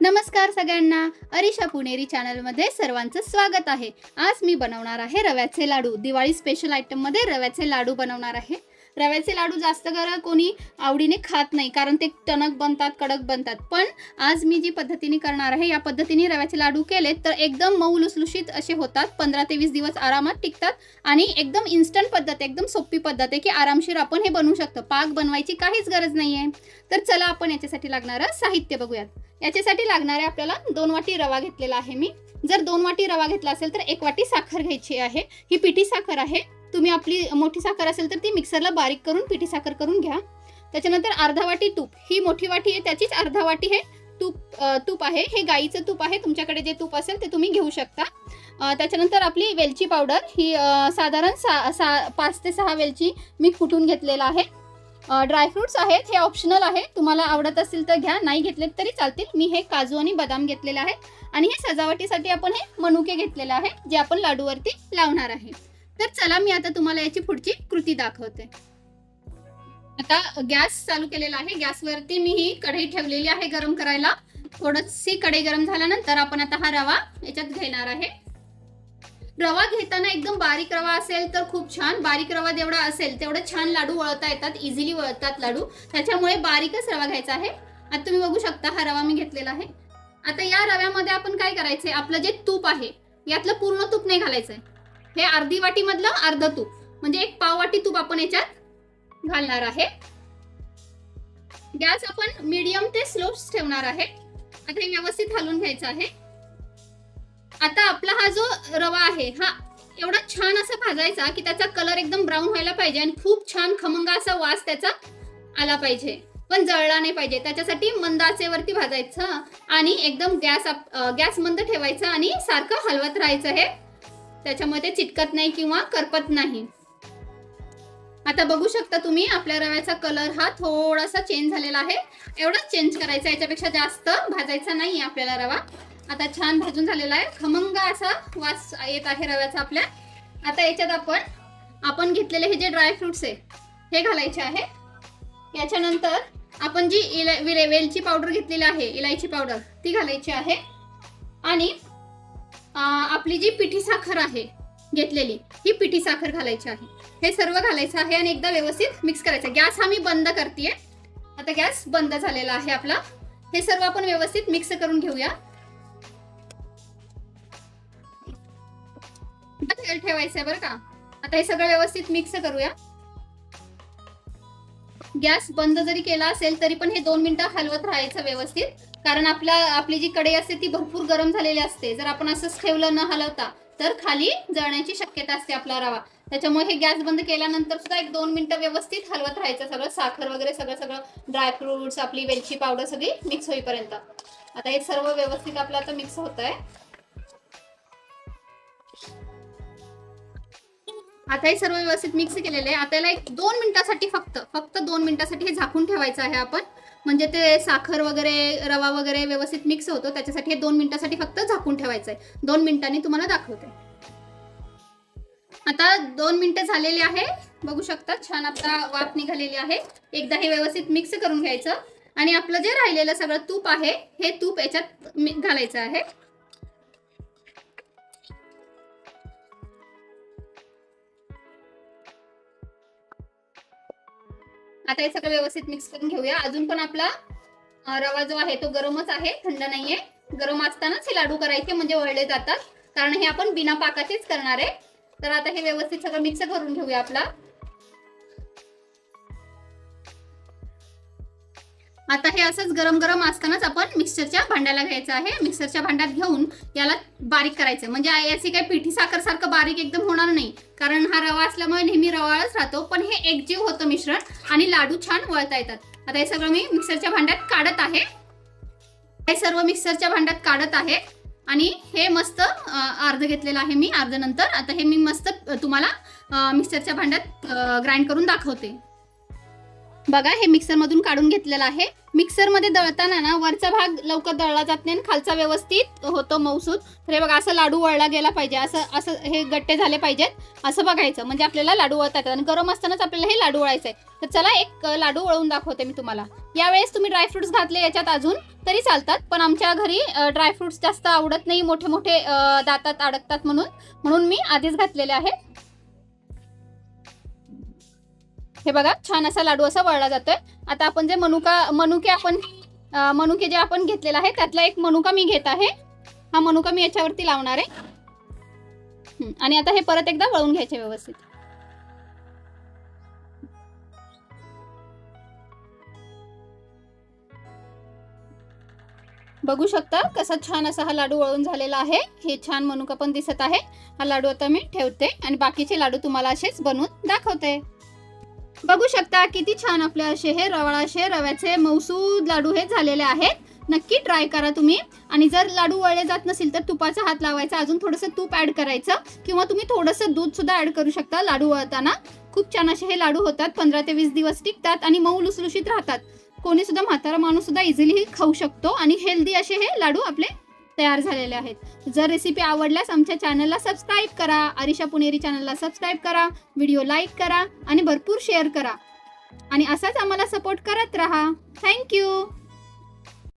नमस्कार सगळ्यांना, अरिशा पुणेरी चॅनलमध्ये सर्वांचं स्वागत आहे। आज मी बनवणार आहे रव्याचे लाडू। दिवाळी स्पेशल आयटममध्ये रव्याचे लाडू बनवणार आहे। रव्याचे लाडू जास्त कोणी आवडीने खात नाही, कारण ते टणक बनतात, कडक बनतात। पण आज मी जी पद्धतीने करणार आहे, या पद्धतीने रव्याचे लाडू केले तर एकदम मऊ लुसलुशीत असे होतात। 15 ते 20 दिवस आरामात टिकतात आणि एकदम इन्स्टंट पद्धत, एकदम सोपी पद्धत आहे की आरामशीर आपण हे बनवू शकतो। पाक बनवायची काहीच गरज नाहीये। तर चला आपण याच्यासाठी लागणारे साहित्य बघूयात। याच्यासाठी लागणारे आपल्याला 2 वाटी रवा घेतलेला आहे मी। जर 2 वाटी रवा घेतला असेल तर 1 वाटी साखर घ्यायची आहे। ही पिठी साखर आहे। तुम्ही आपली मोठी साखर असेल तर ती मिक्सरला बारीक करून पिठी साखर करून घ्या। त्याच्यानंतर अर्धा वाटी तूप, ही मोठी वाटी आहे त्याचीच अर्धा वाटी हे तूप आहे। हे गाईचं तूप आहे, तुमच्याकडे जे तूप असेल ते तुम्ही घेऊ शकता। त्याच्यानंतर आपली वेलची पावडर, ही साधारण 5 ते 6 वेलची मी कुटून घेतलेला आहे। ड्रायफ्रुट्स आहेत, हे ऑप्शनल आहे, तुम्हाला आवडत असेल तर घ्या, नाही घेतले तरी चालतील। मी हे काजू आणि बदाम घेतलेले आहे आणि हे सजावटीसाठी आपण हे मनुके घेतलेले आहे, जे आपण लाडूवरती लावणार आहे। तर चला मी आता तुम्हाला याची पुढची कृती दाखवते। आता गॅस चालू केलेला आहे। गॅसवरती मी ही कढई ठेवलेली आहे गरम करायला। थोडीशी कढई गरम झाल्यानंतर आपण आता हा रवा याच्यात घेणार आहे। रवा घेताना एकदम बारीक रवा असेल तर खूप छान, बारीक रवा जेवढा असेल तेवढं छान लाडू वळता येतात, इझिली वळतात लाडू, त्याच्यामुळे बारीकच रवा घ्यायचा आहे। आता तुम्ही बघू शकता हा रवा मी घेतलेला आहे। आता या रव्यामध्ये आपण काय करायचंय, आपलं जे तूप आहे यातलं पूर्ण तूप नाही घालायचंय, हे अर्धी वाटी मधलं अर्ध तूप, म्हणजे 1 पाव वाटी तूप आपण याच्यात घालणार आहे। गॅस आपण मीडियम ते स्लो ठेवणार आहे। आता हे व्यवस्थित हलवून घ्यायचं आहे। आता आपला हा जो रवा आहे हा एवढा छान असा भाजायचा की त्याचा कलर एकदम ब्राऊन व्हायला पाहिजे आणि खूप छान खमंग असा वास त्याचा आला पाहिजे, पण जळला नाही पाहिजे। त्याच्यासाठी मंद आचेवरती भाजायचं आणि एकदम गॅस मंद ठेवायचा आणि सारखं हलवत राहायचं हे, त्याच्यामुळे ते चिटकत नाही किंवा करपत नाही। आता बघू शकता तुम्ही आपल्या रव्याचा कलर हा थोडासा चेंज झालेला आहे, एवढाच चेंज करायचा, याच्यापेक्षा जास्त भाजायचा नाही आपल्याला रवा। आता छान भाजून झालेला आहे, खमंग असा वास येत आहे रव्याचा आपल्या। आता याच्यात आपण घेतलेले हे जे ड्रायफ्रुट्स आहे हे घालायचे आहे। याच्यानंतर आपण जी वेलची पावडर घेतलेली आहे, इलायची पावडर, ती घालायची आहे। आणि आपली जी पिठी साखर आहे घेतलेली, ही पिठी साखर घालायची आहे। हे सर्व घालायचं आहे आणि एकदा व्यवस्थित मिक्स करायचं। गॅस हा मी बंद करतेय। आता गॅस बंद झालेला आहे आपला। हे सर्व आपण व्यवस्थित मिक्स करून घेऊया। तेल ठेवायचं आहे बरं का। आता हे सगळं व्यवस्थित मिक्स करूया। गॅस बंद जरी केला असेल तरी पण हे 2 मिनिटं हलवत राहायचं व्यवस्थित, कारण आपली जी कढई असते ती भरपूर गरम झालेली असते। जर आपण असंच ठेवलं न हलवता तर खाली जळण्याची शक्यता असते आपला रवा, त्याच्यामुळे हे गॅस बंद केल्यानंतर सुद्धा 1-2 मिनिटं व्यवस्थित हलवत राहायचं, सगळं साखर वगैरे सगळं ड्रायफ्रुट्स, आपली वेलची पावडर सगळी मिक्स होईपर्यंत। आता हे सर्व व्यवस्थित आपलं आता मिक्स होत आहे। आता हे सर्व व्यवस्थित मिक्स केलेले आहे। आता याला 2 मिनिटासाठी फक्त 2 मिनिटासाठी हे झाकून ठेवायचं आहे आपण, म्हणजे ते साखर वगैरे रवा वगैरे व्यवस्थित मिक्स होतो, त्याच्यासाठी हे 2 मिनिटासाठी फक्त झाकून ठेवायचं आहे। 2 मिनिटांनी तुम्हाला दाखवते। आता 2 मिनिटं झालेली आहे, बघू शकता छान आपला वाफ निघालेली आहे। एकदा हे व्यवस्थित मिक्स करून घ्यायचं आणि आपलं जे राहिलेलं सगळं तूप आहे हे तूप याच्यात घालायचं आहे। आता हे सगळं व्यवस्थित मिक्स करून घेऊया। अजून पण आपला रवा जो आहे तो गरमच आहे, थंड नाहीये। गरम असतानाच हे लाडू करायचे म्हणजे वळले जातात, कारण हे आपण बिना पाकाचेच करणार आहे। तर आता हे व्यवस्थित सगळं मिक्स करून घेऊया आपला। आता हे असंच गरम गरम असतानाच आपण मिक्सरच्या भांड्याला घ्यायचं आहे। मिक्सरच्या भांड्यात घेऊन याला बारीक करायचं, म्हणजे याची काही पिठी साखर सारखं बारीक एकदम होणार नाही, कारण हा रवा असल्यामुळे नेहमी रवाळच राहतो, पण हे एकजीव होतं मिश्रण आणि लाडू छान वळता येतात। आता हे सगळं मी मिक्सरच्या भांड्यात काढत आहे। हे सर्व मिक्सरच्या भांड्यात काढत आहे आणि हे मस्त अर्ध घेतलेलं आहे मी, अर्ध नंतर। आता हे मी मस्त तुम्हाला मिक्सरच्या भांड्यात ग्राइंड करून दाखवते। बघा हे मिक्सर मधून काढून घेतलेलं आहे। मिक्सर मध्ये दळताना ना वरचा भाग लवकर दळला जात नाही आणि खालचा व्यवस्थित होतो मऊसूत। तर हे बघा असं लाडू वळला गेला पाहिजे, असं असं हे गट्टे झाले पाहिजेत असं बघायचं, म्हणजे आपल्याला लाडू वळता येतात आणि गरम असतानाच आपल्याला हे लाडू वळायचे आहे। तर चला एक लाडू वळून दाखवते मी तुम्हाला। यावेळेस तुम्ही ड्रायफ्रुट्स घातले याच्यात अजून तरी चालतात, पण आमच्या घरी ड्रायफ्रुट्स जास्त आवडत नाही, मोठे मोठे दातात अडकतात म्हणून मी आधीच घातलेले आहे। हे बघा छान असा लाडू असा वळला जातोय। आता आपण जे मनुके जे आपण घेतलेला आहे त्यातला एक मनुका मी घेत आहे। हा मनुका मी याच्यावरती लावणार आहे आणि आता हे परत एकदा वळून घ्यायचे व्यवस्थित। बघू शकता कसा छान असा हा लाडू वळून झालेला आहे। हे छान मनुका पण दिसत आहे। हा लाडू आता मी ठेवते आणि बाकीचे लाडू तुम्हाला असेच बनवून दाखवते। बघू शकता किती छान आपले असे हे रव्याचे मऊसूद लाडू हे झालेले आहेत। नक्की ट्राय करा तुम्ही। आणि जर लाडू वळले जात नसेल तर तुपाचा हात लावायचा, अजून थोडंसं तूप ऍड करायचं किंवा तुम्ही थोडंसं दूध सुद्धा ऍड करू शकता लाडू वळताना। खूप छान असे हे लाडू होतात, 15 ते 20 दिवस टिकतात आणि मऊ लुसलुशीत राहतात। कोणी सुद्धा म्हातारा माणूस सुद्धा इझिली खाऊ शकतो आणि हेल्दी असे हे लाडू आपले तयार झालेले आहेत। जर रेसिपी आवडल्यास आमच्या चॅनलला सबस्क्राइब करा, अरिशा पुणेरी चॅनलला सबस्क्राइब करा, व्हिडिओ लाईक करा आणि भरपूर शेअर करा आणि असाच आम्हाला सपोर्ट करत राहा। थँक्यू।